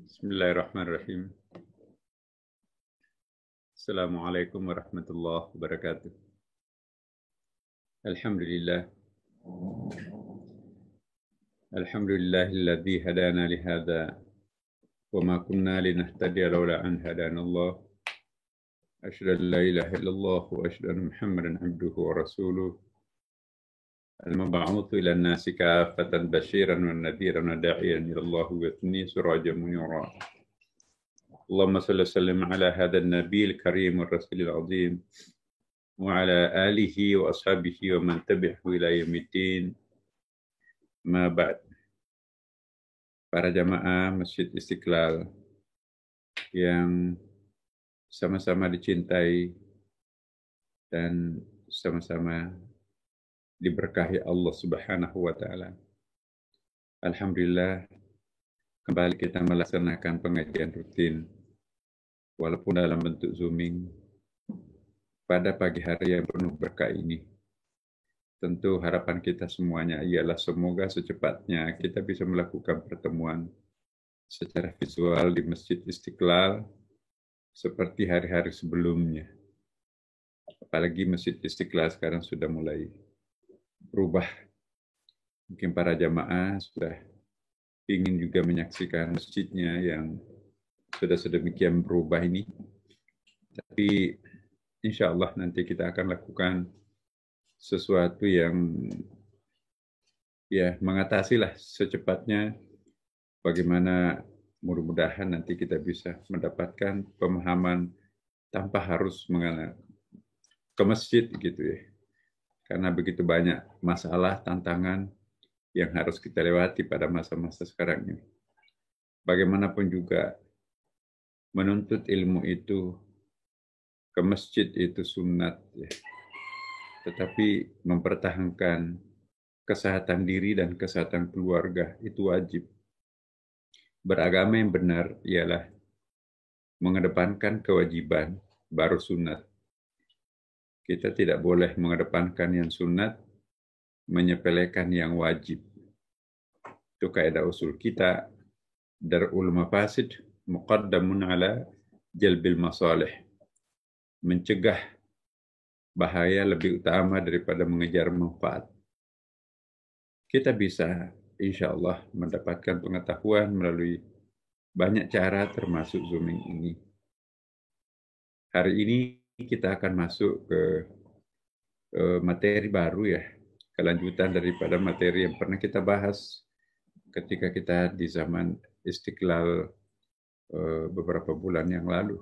Bismillahirrahmanirrahim. Assalamualaikum warahmatullahi wabarakatuh. Alhamdulillah. Alhamdulillahilladzi hadana lihada wa ma kunna linahtadiya laula an hadana Allah. Asyhadu an la ilaha illallah wa asyhadu anna Muhammadan abduhu wa rasuluh. Al-mab'utsu ila an-nasi kaffatan basyiran wa nadhiran wa da'iyan ila Allah wa yudni sirajan munira. اللهم صل وسلم على هذا النبي الكريم والرسول العظيم وعلى آله وأصحابه ومن تبعه إلى يوم الدين. ما بعد. Para jamaah Masjid Istiqlal yang sama-sama dicintai dan sama-sama diberkahi Allah Subhanahu wa taala. Alhamdulillah, kembali kita melaksanakan pengajian rutin walaupun dalam bentuk Zooming pada pagi hari yang penuh berkah ini. Tentu harapan kita semuanya ialah semoga secepatnya kita bisa melakukan pertemuan secara visual di Masjid Istiqlal seperti hari-hari sebelumnya. Apalagi Masjid Istiqlal sekarang sudah mulai berubah. Mungkin para jamaah sudah ingin juga menyaksikan masjidnya yang sudah sedemikian berubah ini. Tapi insya Allah nanti kita akan lakukan sesuatu yang mengatasilah secepatnya bagaimana mudah-mudahan nanti kita bisa mendapatkan pemahaman tanpa harus ke masjid gitu ya. Karena begitu banyak masalah, tantangan yang harus kita lewati pada masa-masa sekarang ini. Bagaimanapun juga menuntut ilmu itu ke masjid itu sunat ya. Tetapi mempertahankan kesehatan diri dan kesehatan keluarga itu wajib. Beragama yang benar ialah mengedepankan kewajiban baru sunat. Kita tidak boleh mengedepankan yang sunat, menyepelekan yang wajib. Itu kaidah usul kita, dar'ul mafasid muqaddamun ala jalbil masalih. Mencegah bahaya lebih utama daripada mengejar manfaat. Kita bisa insya Allah mendapatkan pengetahuan melalui banyak cara termasuk Zooming ini. Hari ini kita akan masuk ke materi baru ya, kelanjutan daripada materi yang pernah kita bahas ketika kita di zaman Istiqlal beberapa bulan yang lalu.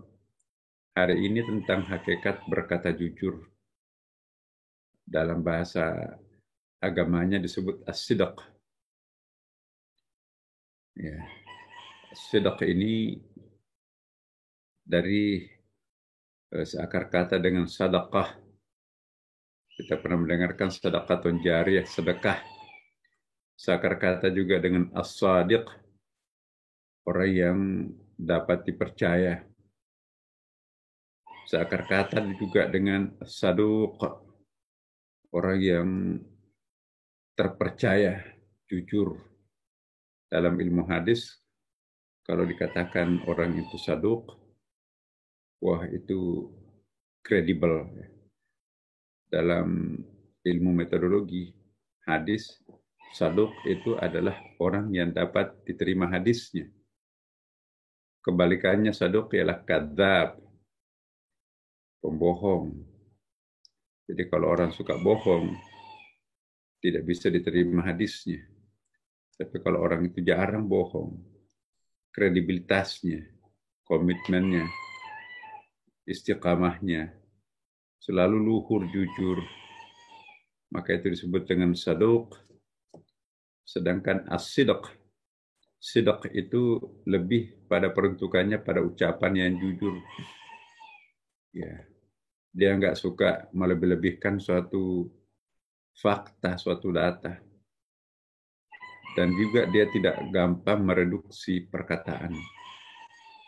Hari ini tentang hakikat berkata jujur. Dalam bahasa agamanya disebut as-sidq. Ya. As-sidq ini dari seakar kata dengan sadaqah. Kita pernah mendengarkan sadaqatun jariyah, sedekah. Seakar kata juga dengan as-sadiq, orang yang dapat dipercaya. Seakar kata juga dengan saduq, orang yang terpercaya, jujur. Dalam ilmu hadis, kalau dikatakan orang itu saduq, wah itu kredibel. Dalam ilmu metodologi hadis, saduq itu adalah orang yang dapat diterima hadisnya. Kebalikannya saduq ialah kadzab, pembohong. Jadi kalau orang suka bohong, tidak bisa diterima hadisnya. Tapi kalau orang itu jarang bohong, kredibilitasnya, komitmennya, istiqamahnya, selalu luhur, jujur, maka itu disebut dengan saduq. Sedangkan as-sidq, sidq itu lebih pada peruntukannya pada ucapan yang jujur. Ya, dia nggak suka melebih-lebihkan suatu fakta, suatu data. Dan juga dia tidak gampang mereduksi perkataan.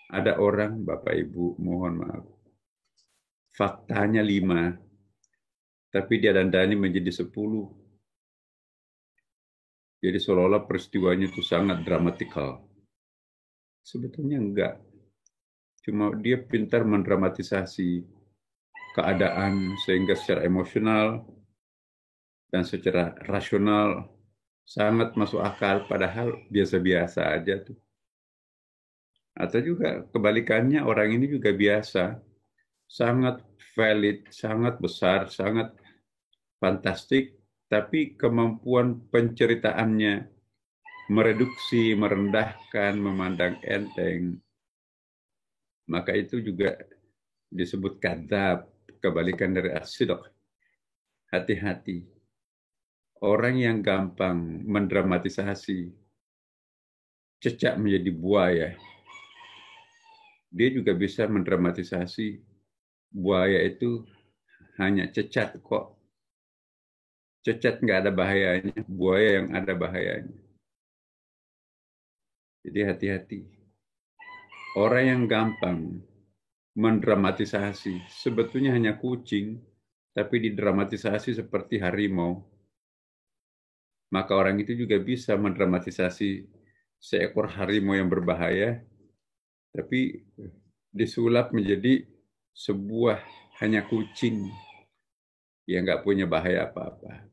Ada orang, Bapak Ibu, mohon maaf, faktanya 5, tapi dia dandani menjadi 10. Jadi seolah-olah peristiwanya itu sangat dramatikal. Sebetulnya enggak. Cuma dia pintar mendramatisasi keadaan sehingga secara emosional dan secara rasional sangat masuk akal, padahal biasa-biasa aja tuh. Atau juga kebalikannya, orang ini juga biasa, sangat valid, sangat besar, sangat fantastik, tapi kemampuan penceritaannya mereduksi, merendahkan, memandang enteng, maka itu juga disebut kadzab, kebalikan dari as-sidq. Hati-hati. Orang yang gampang mendramatisasi, cecak menjadi buaya, dia juga bisa mendramatisasi buaya itu hanya cecat kok. Cecat nggak ada bahayanya, buaya yang ada bahayanya. Jadi hati-hati. Orang yang gampang mendramatisasi, sebetulnya hanya kucing, tapi didramatisasi seperti harimau. Maka orang itu juga bisa mendramatisasi seekor harimau yang berbahaya, tapi disulap menjadi sebuah hanya kucing yang nggak punya bahaya apa-apa.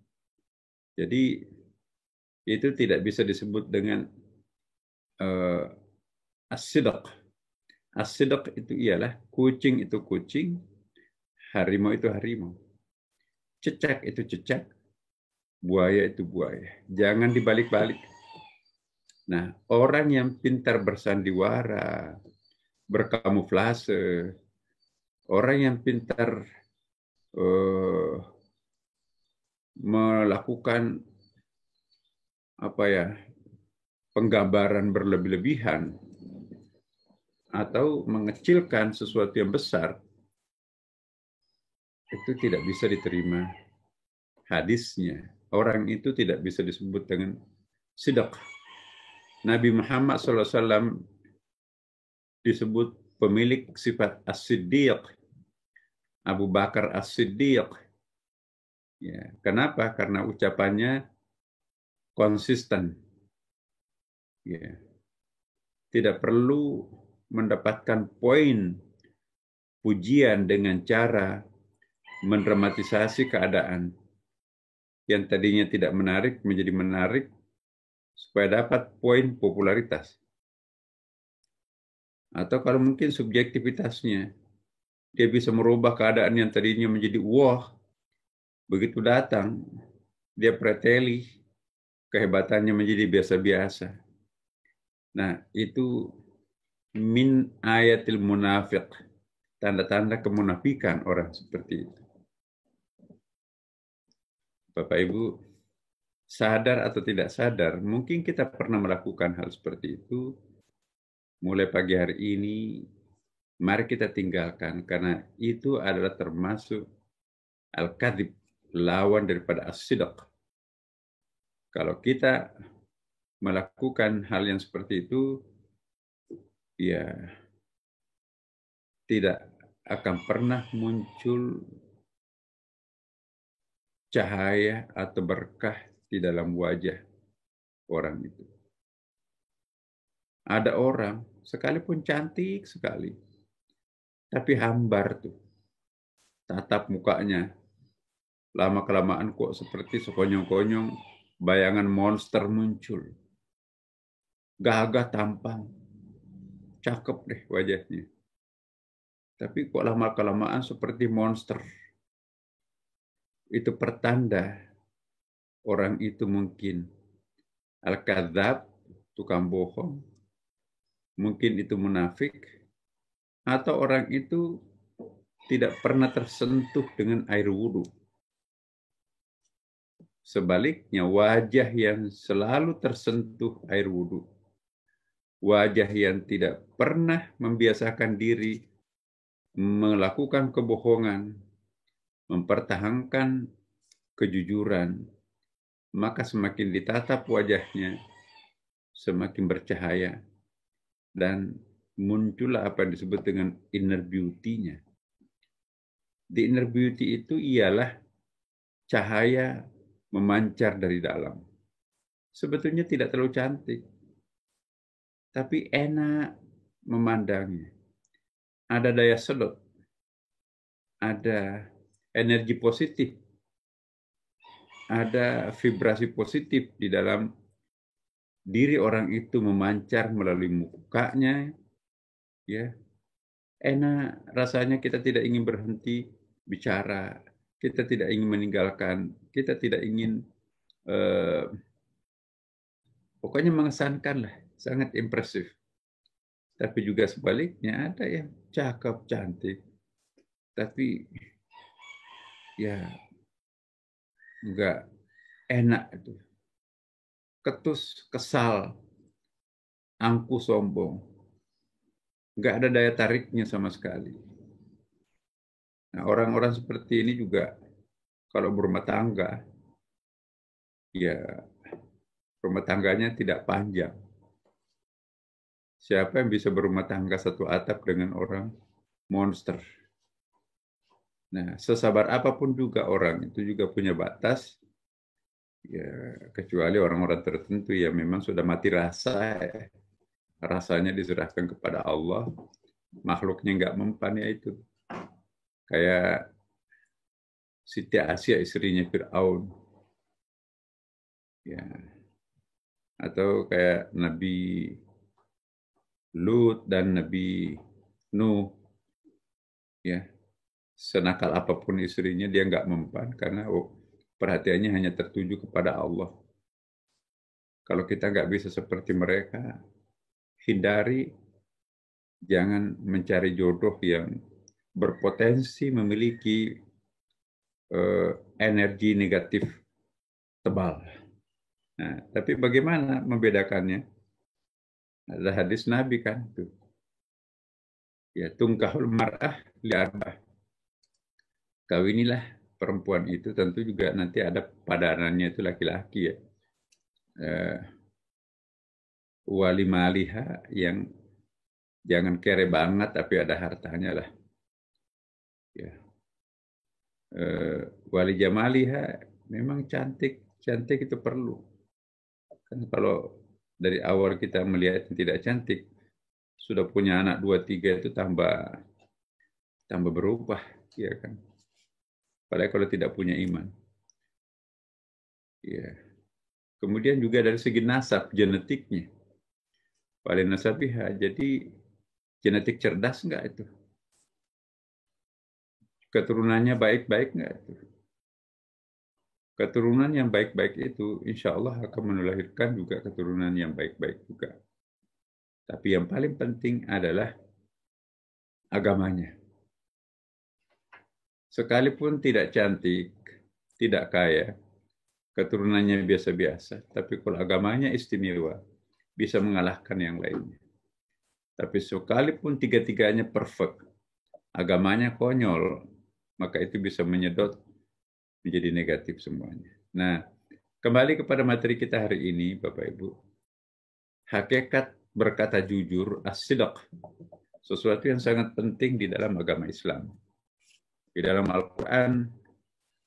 Jadi itu tidak bisa disebut dengan as-sidq. As-sidq itu ialah kucing itu kucing, harimau itu harimau. Cecak itu cecak, buaya itu buaya. Jangan dibalik-balik. Nah, orang yang pintar bersandiwara, berkamuflase, orang yang pintar melakukan penggambaran berlebih-lebihan atau mengecilkan sesuatu yang besar, itu tidak bisa diterima hadisnya. Orang itu tidak bisa disebut dengan sidq. Nabi Muhammad SAW disebut pemilik sifat as-siddiq, Abu Bakar as-Siddiq. Ya, kenapa? Karena ucapannya konsisten. Ya. Tidak perlu mendapatkan poin pujian dengan cara mendramatisasi keadaan yang tadinya tidak menarik menjadi menarik supaya dapat poin popularitas. Atau kalau mungkin subjektivitasnya, dia bisa merubah keadaan yang tadinya menjadi wah, begitu datang, dia preteli, kehebatannya menjadi biasa-biasa. Nah, itu min ayatil munafiq, tanda-tanda kemunafikan orang seperti itu. Bapak Ibu, sadar atau tidak sadar, mungkin kita pernah melakukan hal seperti itu. Mulai pagi hari ini, mari kita tinggalkan, karena itu adalah termasuk al-kadhib, lawan daripada as-sidq. Kalau kita melakukan hal yang seperti itu, ya tidak akan pernah muncul cahaya atau berkah di dalam wajah orang itu. Ada orang, sekalipun cantik sekali, tapi hambar tuh tatap mukanya. Lama-kelamaan kok seperti sekonyong-konyong bayangan monster muncul. Gagah tampang, cakep deh wajahnya. Tapi kok lama-kelamaan seperti monster. Itu pertanda orang itu mungkin al-kadzab, tukang bohong, mungkin itu munafik, atau orang itu tidak pernah tersentuh dengan air wudhu. Sebaliknya, wajah yang selalu tersentuh air wudhu, wajah yang tidak pernah membiasakan diri melakukan kebohongan, mempertahankan kejujuran, maka semakin ditatap wajahnya, semakin bercahaya, dan muncullah apa yang disebut dengan inner beauty-nya. The inner beauty itu ialah cahaya memancar dari dalam. Sebetulnya tidak terlalu cantik, tapi enak memandangnya. Ada daya sedot, ada energi positif, ada vibrasi positif di dalam diri orang itu memancar melalui mukanya, ya. Enak rasanya, kita tidak ingin berhenti bicara, kita tidak ingin meninggalkan, kita tidak ingin pokoknya mengesankan lah, sangat impresif. Tapi juga sebaliknya ada yang cakep, cantik, tapi ya nggak enak itu, ketus, kesal, angkuh, sombong, nggak ada daya tariknya sama sekali. Nah, orang-orang seperti ini juga kalau berumah tangga, ya rumah tangganya tidak panjang. Siapa yang bisa berumah tangga satu atap dengan orang monster? Nah, sesabar apapun juga orang itu juga punya batas, ya kecuali orang-orang tertentu yang memang sudah mati rasa, ya. Rasanya diserahkan kepada Allah, makhluknya nggak mempan, ya itu. Kayak Siti Asia, istrinya Fir'aun, ya. Atau kayak Nabi Lut dan Nabi Nuh, ya. Senakal apapun istrinya, dia nggak mempan karena perhatiannya hanya tertuju kepada Allah. Kalau kita nggak bisa seperti mereka, hindari, jangan mencari jodoh yang berpotensi memiliki energi negatif tebal. Nah, tapi bagaimana membedakannya? Ada hadis Nabi kan, tuh. Ya, tungkahul mar'ah li'arbah. Kawinilah perempuan itu, tentu juga nanti ada padanannya itu laki-laki, ya. Wali maliha, yang jangan kere banget tapi ada hartanya lah, ya. Wali jamaliha, memang cantik itu perlu. Kan kalau dari awal kita melihat yang tidak cantik, sudah punya anak 2, 3 itu tambah berubah, ya kan. Padahal kalau tidak punya iman, ya. Kemudian juga dari segi nasab, genetiknya, paling nasabiha, jadi genetik cerdas enggak itu? Keturunannya baik-baik enggak itu? Keturunan yang baik-baik itu insya Allah akan melahirkan juga keturunan yang baik-baik juga. Tapi yang paling penting adalah agamanya. Sekalipun tidak cantik, tidak kaya, keturunannya biasa-biasa, tapi kalau agamanya istimewa, bisa mengalahkan yang lainnya. Tapi sekalipun tiga-tiganya perfect, agamanya konyol, maka itu bisa menyedot menjadi negatif semuanya. Nah, kembali kepada materi kita hari ini, Bapak Ibu. Hakikat berkata jujur, as-sidq, sesuatu yang sangat penting di dalam agama Islam. Di dalam Al-Quran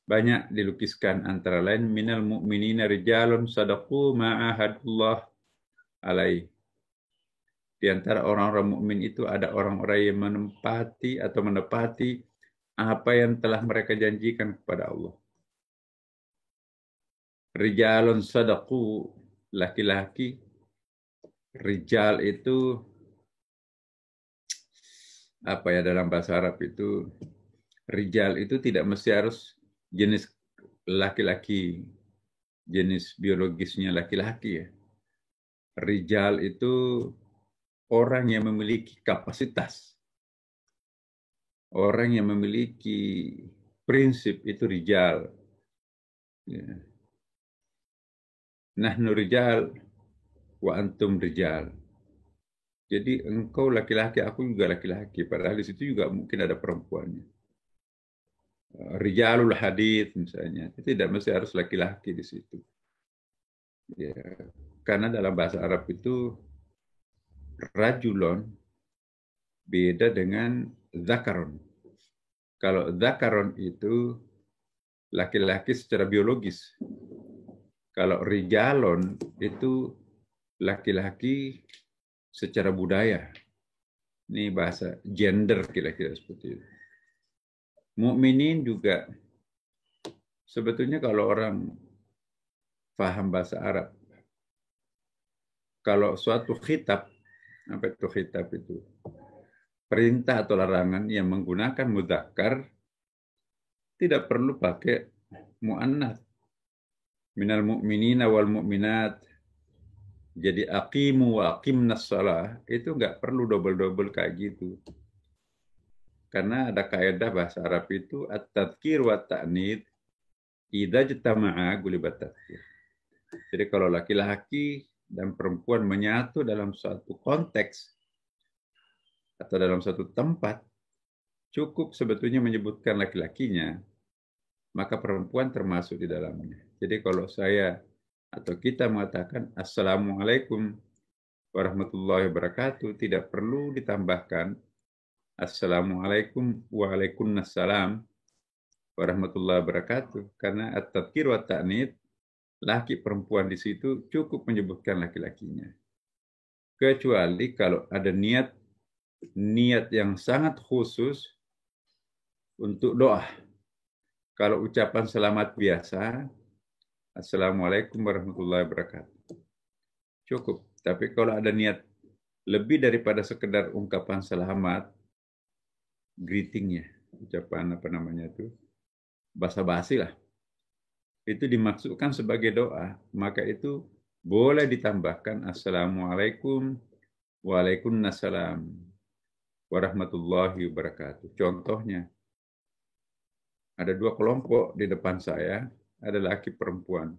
banyak dilukiskan, antara lain minal mu'minina rijalun sadaqu ma'ahadullah alaih. Di antara orang-orang mukmin itu ada orang-orang yang menepati apa yang telah mereka janjikan kepada Allah. Rijalun sadaqu, laki-laki. Rijal itu apa ya, dalam bahasa Arab itu, rijal itu tidak mesti harus jenis laki-laki, jenis biologisnya laki-laki, ya. Rijal itu orang yang memiliki kapasitas, orang yang memiliki prinsip, itu rijal. Ya. Nahnu rijal wa antum rijal. Jadi engkau laki-laki, aku juga laki-laki. Padahal di situ juga mungkin ada perempuannya. Rijalul hadits misalnya, itu tidak mesti harus laki-laki di situ. Ya, karena dalam bahasa Arab itu rajulon beda dengan zakaron. Kalau zakaron itu laki-laki secara biologis. Kalau rijalon itu laki-laki secara budaya. Ini bahasa gender kira-kira seperti itu. Mukminin juga sebetulnya kalau orang paham bahasa Arab, kalau suatu khitab, apa itu khitab itu? Perintah atau larangan yang menggunakan mudzakkar tidak perlu pakai muannats. Minal mu'minina wal mu'minat. Jadi aqimu wa aqimnas shalah itu nggak perlu double-double kayak gitu. Karena ada kaidah bahasa Arab itu at-tadhkir wa ta'nits idza jtama'a gulibat tadhkir. Jadi kalau laki-laki dan perempuan menyatu dalam suatu konteks atau dalam suatu tempat, cukup sebetulnya menyebutkan laki-lakinya, maka perempuan termasuk di dalamnya. Jadi kalau saya atau kita mengatakan Assalamualaikum warahmatullahi wabarakatuh, tidak perlu ditambahkan Assalamualaikum waalaikumsalam warahmatullahi wabarakatuh. Karena at-tadhkir wa ta'nits, laki perempuan di situ cukup menyebutkan laki-lakinya. Kecuali kalau ada niat yang sangat khusus untuk doa. Kalau ucapan selamat biasa, Assalamualaikum warahmatullahi wabarakatuh, cukup. Tapi kalau ada niat lebih daripada sekedar ungkapan selamat, greetingnya, ucapan apa namanya itu, basa-basi lah, itu dimaksudkan sebagai doa, maka itu boleh ditambahkan Assalamualaikum waalaikumsalam warahmatullahi wabarakatuh. Contohnya, ada dua kelompok di depan saya, ada laki perempuan.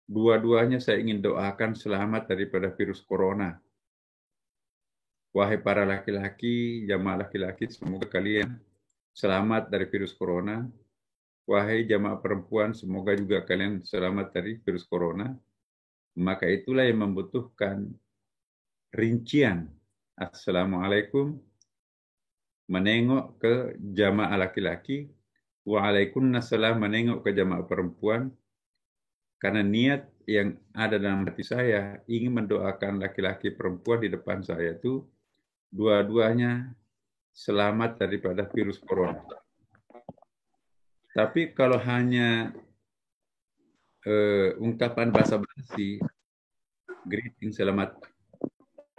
Dua-duanya saya ingin doakan selamat daripada virus corona. Wahai para laki-laki, jamaah laki-laki, semoga kalian selamat dari virus corona. Wahai jamaah perempuan, semoga juga kalian selamat dari virus corona. Maka itulah yang membutuhkan rincian. Assalamualaikum, menengok ke jamaah laki-laki. Waalaikumsalam, menengok ke jamaah perempuan. Karena niat yang ada dalam hati saya ingin mendoakan laki-laki perempuan di depan saya itu dua-duanya selamat daripada virus corona. Tapi kalau hanya ungkapan basa-basi, greeting selamat,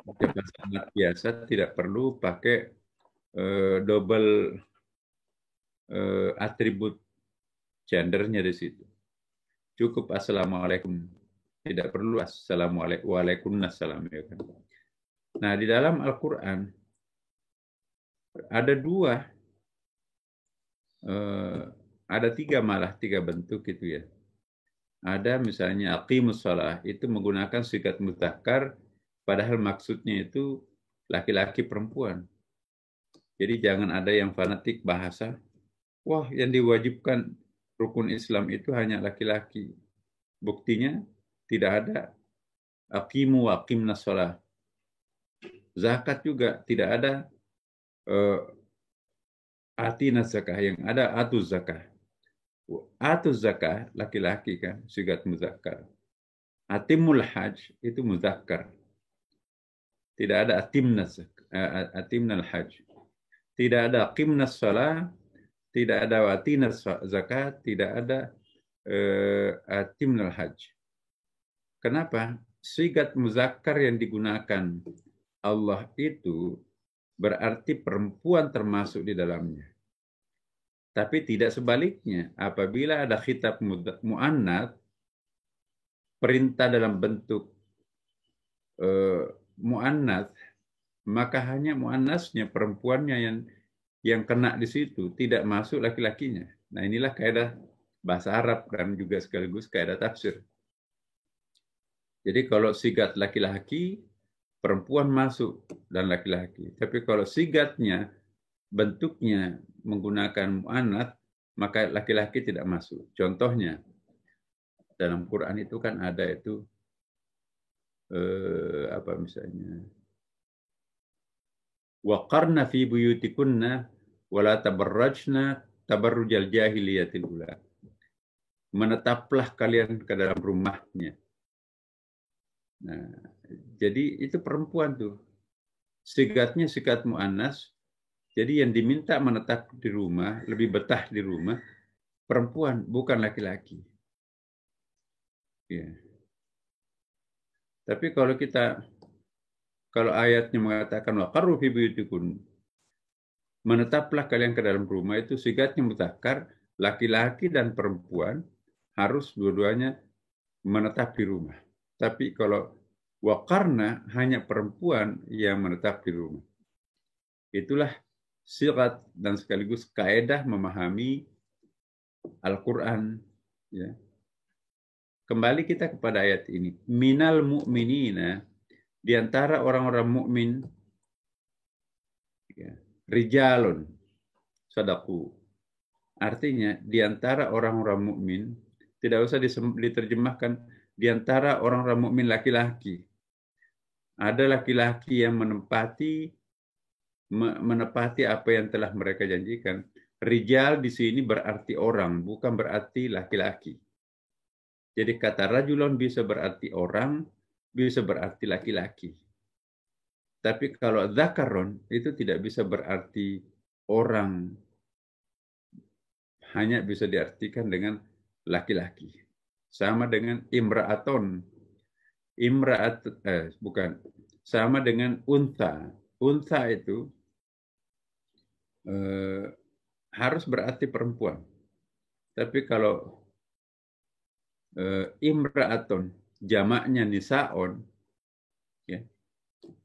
ucapan selamat biasa, tidak perlu pakai double atribut gendernya di situ. Cukup Assalamualaikum. Tidak perlu Assalamualaikum waalaikumsalam. Ya kan? Nah, di dalam Al-Quran ada ada tiga bentuk gitu ya. Ada misalnya aqimus shalah, itu menggunakan sigat mudzakkar, padahal maksudnya itu laki-laki perempuan. Jadi jangan ada yang fanatik bahasa, wah yang diwajibkan rukun Islam itu hanya laki-laki. Buktinya tidak ada aqimu wa aqimnas shalah. Zakat juga tidak ada atina zakah, yang ada atuz zakah. Atuz zakah laki-laki kan, sigat muzakkar. Atimul hajj itu muzakkar. Tidak ada atimnal hajj. Tidak ada aqimnas shalah, tidak ada watinas zakat, tidak ada atimnal hajj. Kenapa? Sigat muzakkar yang digunakan Allah itu berarti perempuan termasuk di dalamnya. Tapi tidak sebaliknya. Apabila ada khitab mu'annats, perintah dalam bentuk mu'annats, maka hanya mu'annatsnya, perempuannya yang kena di situ, tidak masuk laki-lakinya. Nah, inilah kaidah bahasa Arab dan juga sekaligus kaidah tafsir. Jadi kalau sigat laki-laki, perempuan masuk dan laki-laki. Tapi kalau sigatnya, bentuknya menggunakan mu'annats, maka laki-laki tidak masuk. Contohnya, dalam Quran itu kan ada itu, apa misalnya, waqarna fi buyutikunna wala tabarrajna tabarrujal jahiliyatil ula. Menetaplah kalian ke dalam rumahnya. Nah, jadi itu perempuan tuh. sigatnya sigat mu'annas. Jadi yang diminta menetap di rumah, lebih betah di rumah, perempuan, bukan laki-laki. Ya. Tapi kalau ayatnya mengatakan waqarru fi buyutikum, menetaplah kalian ke dalam rumah, itu sigatnya mudzakkar, laki-laki dan perempuan harus dua-duanya menetap di rumah. Tapi kalau waqarna, hanya perempuan yang menetap di rumah. Itulah sigat dan sekaligus kaedah memahami Al-Quran. Ya. Kembali kita kepada ayat ini. Minal mu'minina, di antara orang-orang mukmin, ya, rijalun sadaku. Artinya di antara orang-orang mukmin, tidak usah diterjemahkan di antara orang-orang mukmin laki-laki. Ada laki-laki yang menepati apa yang telah mereka janjikan. Rijal di sini berarti orang, bukan berarti laki-laki. Jadi kata rajulun bisa berarti orang, bisa berarti laki-laki. Tapi kalau zakaron itu tidak bisa berarti orang, hanya bisa diartikan dengan laki-laki. Sama dengan imra'aton. Bukan. Sama dengan unta. Unta itu harus berarti perempuan. Tapi kalau imra'aton, jamaknya nisa'on, ya,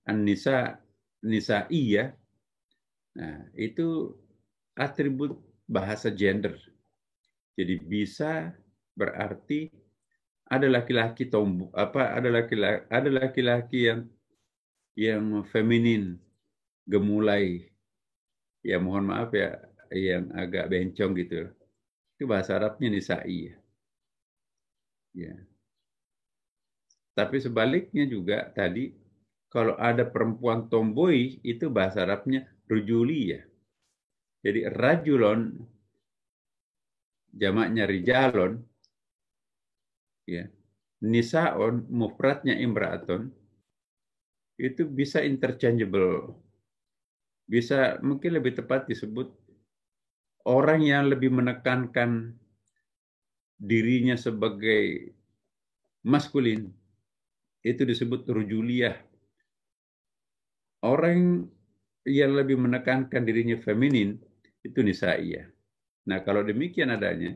an-nisa, nisa'iyah, nah itu atribut bahasa gender. Jadi bisa berarti ada laki-laki ada laki-laki yang feminin, gemulai, ya mohon maaf ya, yang agak bencong gitu. Itu bahasa Arabnya nisa'i. Ya. Tapi sebaliknya juga tadi, kalau ada perempuan tomboy, itu bahasa Arabnya rujuli ya. Jadi rajulon, jamaknya rijalon, ya. Nisaon, mufradnya imra'aton, itu bisa interchangeable. Bisa mungkin lebih tepat disebut orang yang lebih menekankan dirinya sebagai maskulin, itu disebut rujuliyah. Orang yang lebih menekankan dirinya feminin, itu nisa'iyah. Nah, kalau demikian adanya,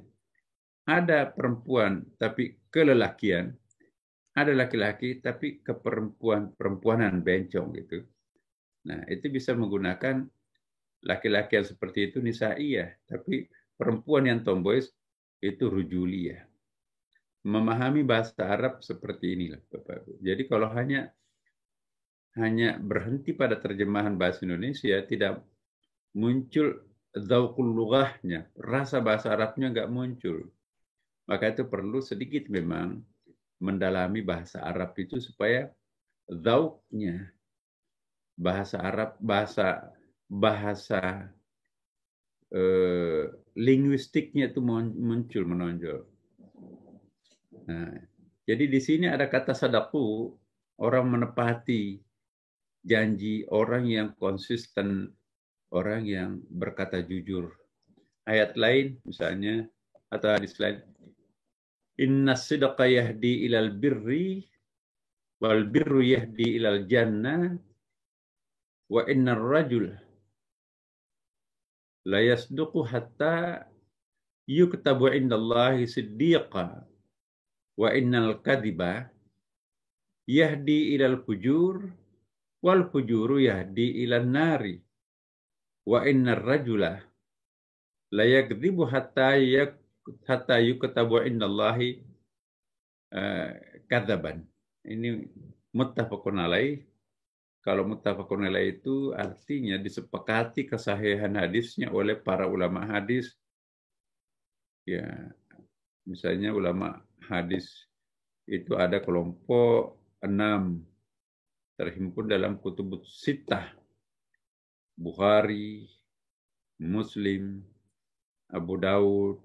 ada perempuan tapi kelelakian, ada laki-laki tapi keperempuanan bencong gitu. Nah, itu bisa menggunakan laki-laki yang seperti itu nisa'iyah, tapi perempuan yang tomboy itu rujuliyah. Memahami bahasa Arab seperti inilah, Bapak Ibu. Jadi kalau hanya berhenti pada terjemahan bahasa Indonesia, tidak muncul dzauqul lughahnya, rasa bahasa Arabnya nggak muncul. Maka itu perlu sedikit memang mendalami bahasa Arab itu supaya dzauqnya bahasa Arab, bahasa linguistiknya itu muncul, menonjol. Nah, jadi di sini ada kata sadaku, orang menepati janji, orang yang konsisten, orang yang berkata jujur. Ayat lain misalnya, atau hadis lain, inna sidqa yahdi ilal birri, wal birru yahdi ilal jannah, wa inna rajul la yasduqu hatta yuktabu indallahi siddiqa, wa innal kadhiba yahdi ilal fujur, wal fujuru yahdi ilan nari, wa innar rajula la yakdzibu hatta yuktabu indallahi kadzaban. Ini muttafaqun alaih. Kalau muttafaqun alaih itu artinya disepakati kesahihan hadisnya oleh para ulama hadis. Ya, misalnya ulama hadis itu ada kelompok 6 terhimpun dalam kutubut sittah, Bukhari, Muslim, Abu Daud,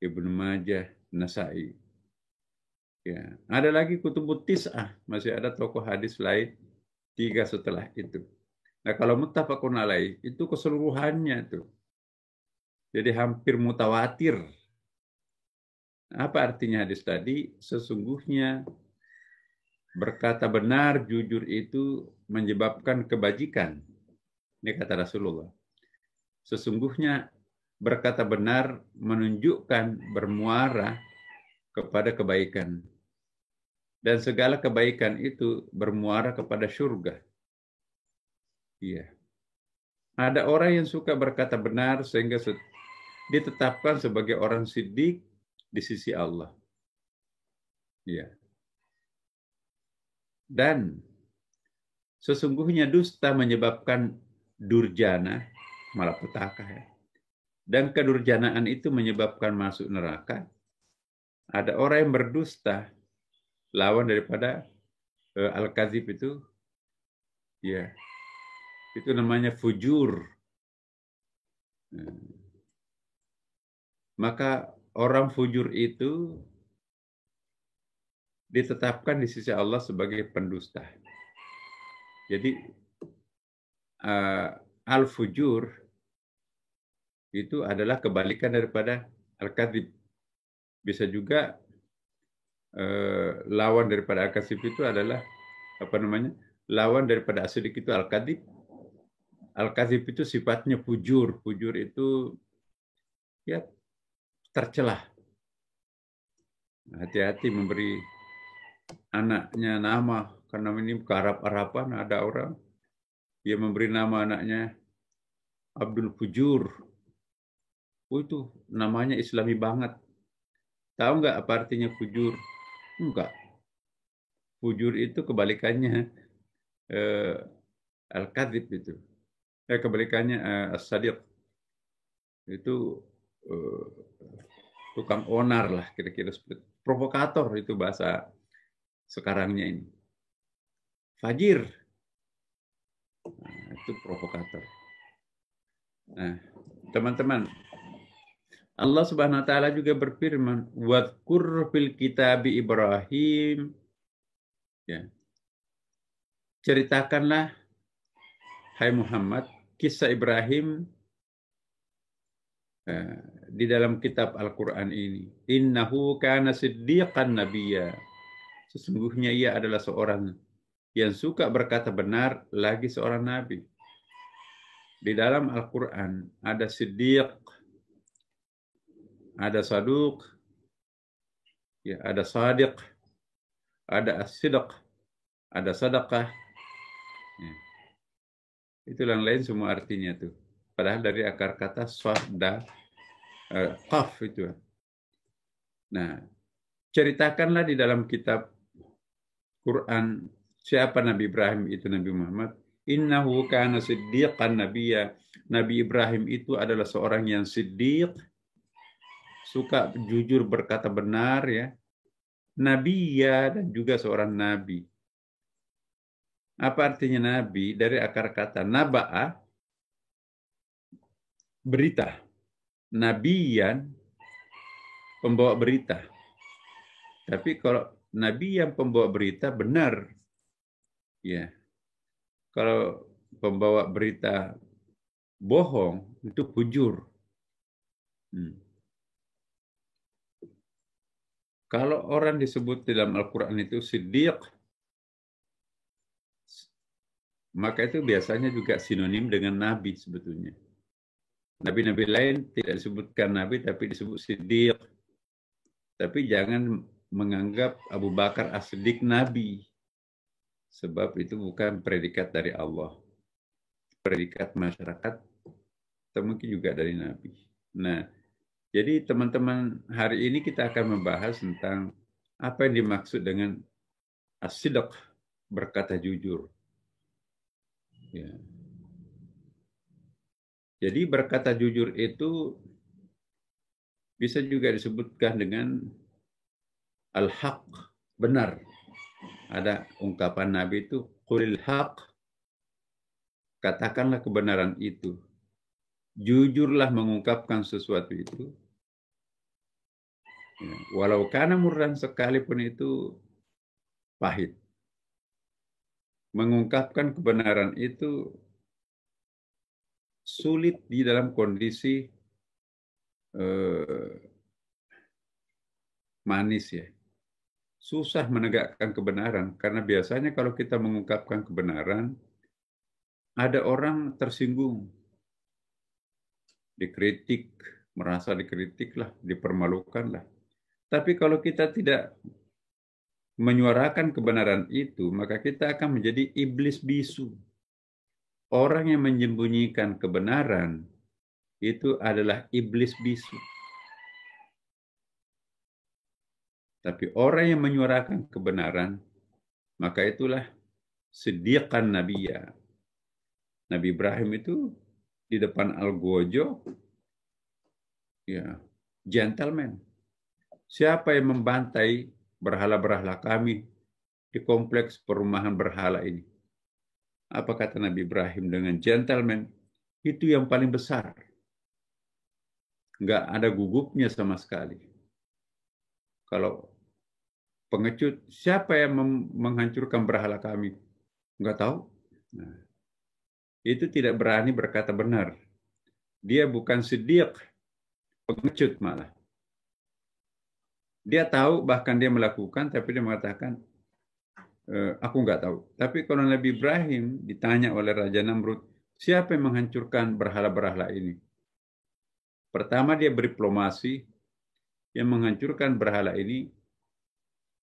Ibnu Majah, Nasa'i. Ya, ada lagi kutubut tis'ah, masih ada tokoh hadis lain 3 setelah itu. Nah, kalau muttafaqun alaih itu keseluruhannya tuh. Jadi hampir mutawatir. Apa artinya hadis tadi? Sesungguhnya berkata benar, jujur itu menyebabkan kebajikan. Ini kata Rasulullah. Sesungguhnya berkata benar menunjukkan bermuara kepada kebaikan. Dan segala kebaikan itu bermuara kepada surga. Iya. Ada orang yang suka berkata benar sehingga ditetapkan sebagai orang siddiq di sisi Allah. Iya. Dan sesungguhnya dusta menyebabkan durjana, malapetaka ya. Dan kedurjanaan itu menyebabkan masuk neraka. Ada orang yang berdusta, lawan daripada al-kadzib itu, ya, itu namanya fujur. Maka orang fujur itu ditetapkan di sisi Allah sebagai pendusta. Jadi al-fujur itu adalah kebalikan daripada al-kadzib. Bisa juga lawan daripada al-kadzib itu adalah lawan daripada as-siddiq itu al-kadzib. Al-kadzib itu sifatnya fujur. Fujur itu ya tercelah. Hati-hati memberi anaknya nama, karena ini kearab-araban. Ada orang yang memberi nama anaknya Abdul Fujur. Itu namanya Islami banget. Tahu nggak apa artinya fujur? Enggak. Fujur itu kebalikannya al-kadzib itu. Kebalikannya as-sadiq. Itu tukang onar lah, kira-kira seperti provokator itu bahasa sekarangnya ini. Fajir. Nah, itu provokator. Nah, teman-teman, Allah Subhanahu wa taala juga berfirman, "Wadhkur fil kitabi Ibrahim." Ya. Ceritakanlah hai Muhammad kisah Ibrahim di dalam kitab Al-Qur'an ini. Innahu kana siddiqan nabiyya. Sesungguhnya ia adalah seorang yang suka berkata benar, lagi seorang nabi. Di dalam Al-Qur'an ada siddiq, ada saduq, ya, ada sadiq, ada as-sidq, ada sadaqah. Ya. Itu yang lain semua artinya tuh. Padahal dari akar kata safda, qaf itu. Nah, ceritakanlah di dalam kitab Quran siapa Nabi Ibrahim itu Nabi Muhammad. Innahu kana siddiqan nabiyya. Nabi Ibrahim itu adalah seorang yang siddiq, suka jujur berkata benar ya. Nabiyya dan juga seorang nabi. Apa artinya nabi? Dari akar kata naba'a, berita. Nabiyan, pembawa berita. Tapi kalau nabi yang pembawa berita benar, ya. Kalau pembawa berita bohong itu fujur. Kalau orang disebut dalam Al-Quran itu siddiq, maka itu biasanya juga sinonim dengan nabi sebetulnya. Nabi-nabi lain tidak disebutkan nabi, tapi disebut siddiq. Tapi jangan menganggap Abu Bakar as-Siddiq nabi. Sebab itu bukan predikat dari Allah. Predikat masyarakat, atau mungkin juga dari nabi. Nah, jadi teman-teman, hari ini kita akan membahas tentang apa yang dimaksud dengan as-sidq, berkata jujur. Ya. Jadi berkata jujur itu bisa juga disebutkan dengan al-haq, benar. Ada ungkapan Nabi itu, qulil haq, katakanlah kebenaran itu. Jujurlah mengungkapkan sesuatu itu. Ya. Walau kana murran, sekalipun itu pahit. mengungkapkan kebenaran itu sulit di dalam kondisi manis ya. Susah menegakkan kebenaran karena biasanya kalau kita mengungkapkan kebenaran ada orang tersinggung, dikritik, merasa dikritik lah, dipermalukan lah. Tapi kalau kita tidak menyuarakan kebenaran itu, maka kita akan menjadi iblis bisu. Orang yang menyembunyikan kebenaran itu adalah iblis bisu. Tapi orang yang menyuarakan kebenaran, maka itulah siddiqan nabiyya. Nabi Ibrahim itu di depan Algojo, ya, gentleman. Siapa yang membantai berhala-berhala kami di kompleks perumahan berhala ini? Apa kata Nabi Ibrahim dengan gentleman? Itu yang paling besar. Nggak ada gugupnya sama sekali. Kalau pengecut, siapa yang menghancurkan berhala kami? Nggak tahu. Nah, itu tidak berani berkata benar. Dia bukan siddiq, pengecut malah. Dia tahu, bahkan dia melakukan, tapi dia mengatakan, aku nggak tahu. Tapi kalau Nabi Ibrahim ditanya oleh Raja Namrud, siapa yang menghancurkan berhala-berhala ini? Pertama dia berdiplomasi, yang menghancurkan berhala ini,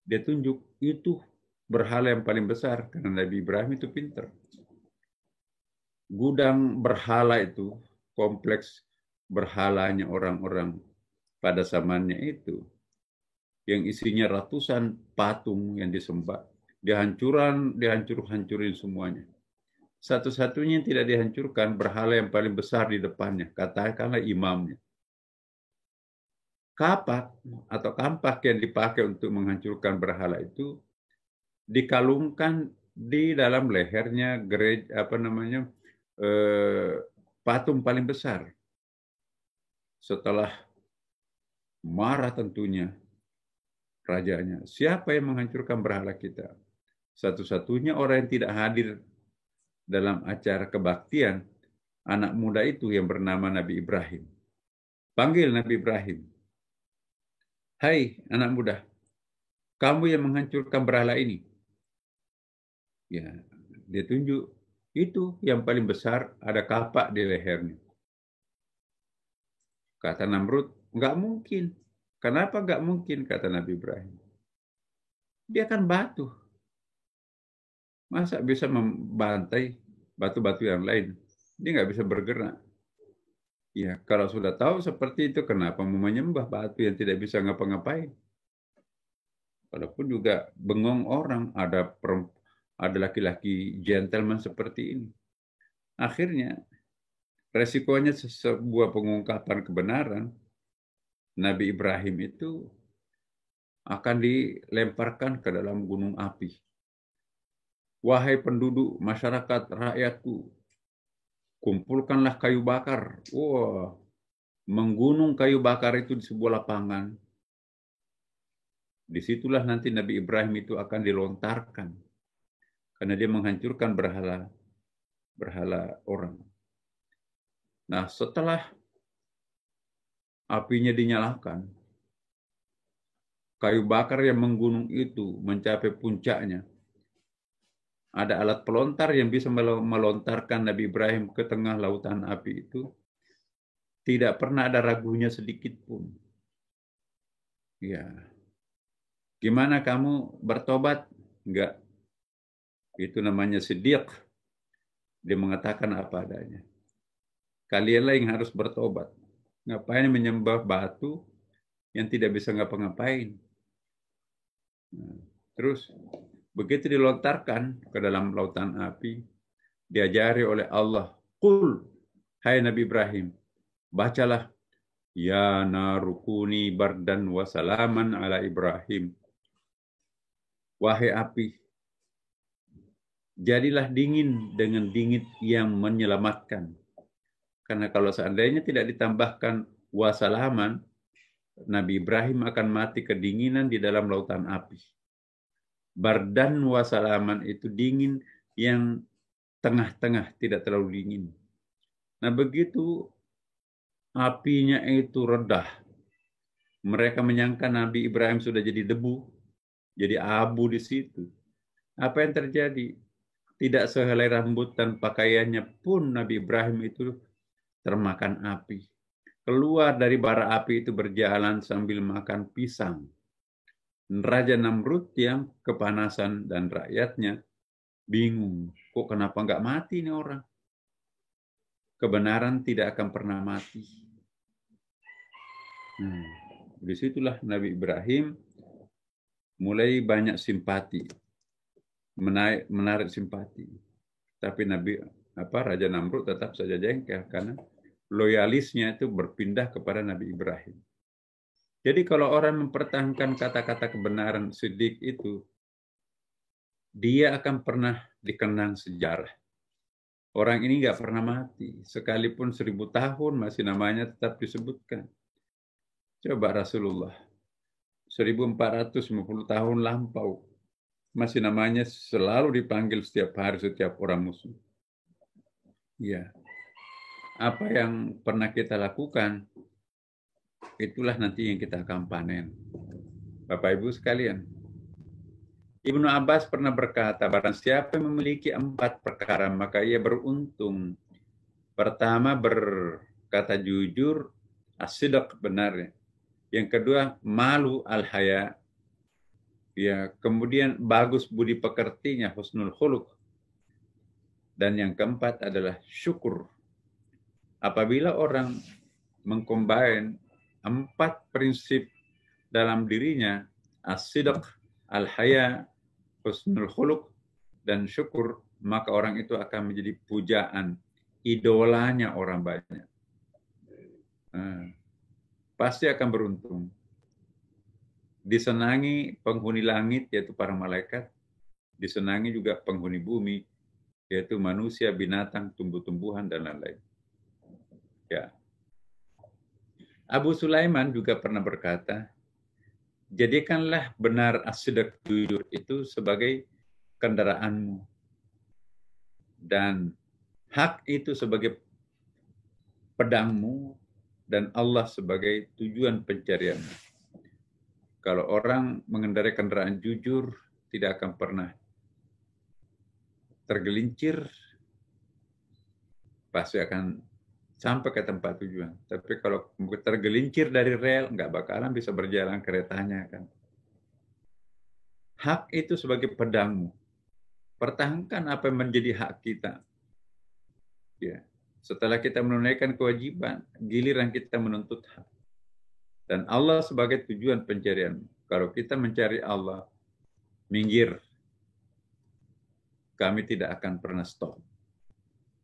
dia tunjuk itu berhala yang paling besar, karena Nabi Ibrahim itu pintar. Gudang berhala itu, kompleks berhalanya orang-orang pada zamannya itu, yang isinya ratusan patung yang disembah, dihancur-hancurin semuanya. Satu-satunya yang tidak dihancurkan berhala yang paling besar di depannya, katakanlah imamnya. Kapak atau kampak yang dipakai untuk menghancurkan berhala itu dikalungkan di dalam lehernya gereja, patung paling besar. Setelah marah tentunya rajanya, siapa yang menghancurkan berhala kita? Satu-satunya orang yang tidak hadir dalam acara kebaktian, anak muda itu yang bernama Nabi Ibrahim. Panggil Nabi Ibrahim. Hai anak muda, kamu yang menghancurkan berhala ini. Ya, dia tunjuk, itu yang paling besar, ada kapak di lehernya. Kata Namrud, nggak mungkin. Kenapa nggak mungkin, kata Nabi Ibrahim. Dia kan batu. Masa bisa membantai batu-batu yang lain? Dia nggak bisa bergerak. Ya, kalau sudah tahu seperti itu, kenapa mau menyembah batu yang tidak bisa ngapa-ngapain? Walaupun juga bengong orang, ada laki-laki gentleman seperti ini. Akhirnya, resikonya sebuah pengungkapan kebenaran, Nabi Ibrahim itu akan dilemparkan ke dalam gunung api. Wahai penduduk, masyarakat, rakyatku, kumpulkanlah kayu bakar. Wah, menggunung kayu bakar itu di sebuah lapangan. Disitulah nanti Nabi Ibrahim itu akan dilontarkan. Karena dia menghancurkan berhala orang. Nah, setelah apinya dinyalakan, kayu bakar yang menggunung itu mencapai puncaknya. Ada alat pelontar yang bisa melontarkan Nabi Ibrahim ke tengah lautan api itu. Tidak pernah ada ragunya sedikit pun. Ya, gimana kamu bertobat? Enggak. Itu namanya siddiq. Dia mengatakan apa adanya. Kalianlah yang harus bertobat. Ngapain menyembah batu yang tidak bisa ngapa-ngapain? Nah, terus begitu dilontarkan ke dalam lautan api, diajari oleh Allah, Qul, hai Nabi Ibrahim, bacalah, ya narukuni bardan wa salaman ala Ibrahim. Wahai api, jadilah dingin dengan dingin yang menyelamatkan. Karena kalau seandainya tidak ditambahkan wasalaman, Nabi Ibrahim akan mati kedinginan di dalam lautan api. Bardan wasalaman itu dingin yang tengah-tengah, tidak terlalu dingin. Nah, begitu apinya itu redah, mereka menyangka Nabi Ibrahim sudah jadi debu, jadi abu di situ. Apa yang terjadi? Tidak sehelai rambut dan pakaiannya pun Nabi Ibrahim itu termakan api. Keluar dari bara api itu berjalan sambil makan pisang. Raja Namrud yang kepanasan dan rakyatnya bingung. Kok kenapa nggak mati ini orang? Kebenaran tidak akan pernah mati. Disitulah Nabi Ibrahim mulai banyak simpati, menarik simpati. Tapi Raja Namrud tetap saja jengkel karena loyalisnya itu berpindah kepada Nabi Ibrahim. Jadi kalau orang mempertahankan kata-kata kebenaran Siddiq itu, dia akan pernah dikenang sejarah. Orang ini nggak pernah mati, sekalipun 1000 tahun masih namanya tetap disebutkan. Coba Rasulullah, 1450 tahun lampau, masih namanya selalu dipanggil setiap hari, setiap orang musuh. Ya, apa yang pernah kita lakukan, itulah nanti yang kita akan panen. Bapak Ibu sekalian, Ibnu Abbas pernah berkata, barang siapa yang memiliki 4 perkara, maka ia beruntung. Pertama, berkata jujur, as-sidq, benar. Yang kedua, malu, al-haya. Ya, kemudian bagus budi pekertinya, husnul khuluq. Dan yang keempat adalah syukur. Apabila orang mengcombine 4 prinsip dalam dirinya, as-sidq, al-haya, husnul khuluq, dan syukur, maka orang itu akan menjadi pujaan, idolanya orang banyak. Pasti akan beruntung. Disenangi penghuni langit, yaitu para malaikat. Disenangi juga penghuni bumi, yaitu manusia, binatang, tumbuh-tumbuhan, dan lain-lain. Ya. Abu Sulaiman juga pernah berkata, jadikanlah benar as-sidq, jujur itu sebagai kendaraanmu. Dan hak itu sebagai pedangmu, dan Allah sebagai tujuan pencarianmu. Kalau orang mengendarai kendaraan jujur, tidak akan pernah tergelincir, pasti akan sampai ke tempat tujuan. Tapi kalau tergelincir dari rel, nggak bakalan bisa berjalan keretanya kan. Hak itu sebagai pedangmu. Pertahankan apa yang menjadi hak kita. Ya. Setelah kita menunaikan kewajiban, giliran kita menuntut hak. Dan Allah sebagai tujuan pencarian. Kalau kita mencari Allah, minggir. Kami tidak akan pernah stop.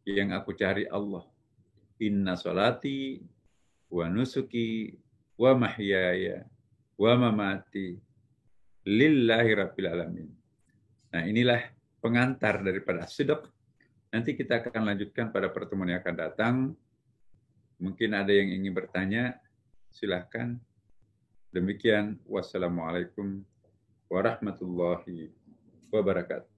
Yang aku cari Allah. Inna salati wa nusuki wa mahyaya wa mamati lillahi rabbil alamin. Nah, inilah pengantar daripada as-sidq. Nanti kita akan lanjutkan pada pertemuan yang akan datang. Mungkin ada yang ingin bertanya, silahkan. Demikian, wassalamualaikum warahmatullahi wabarakatuh.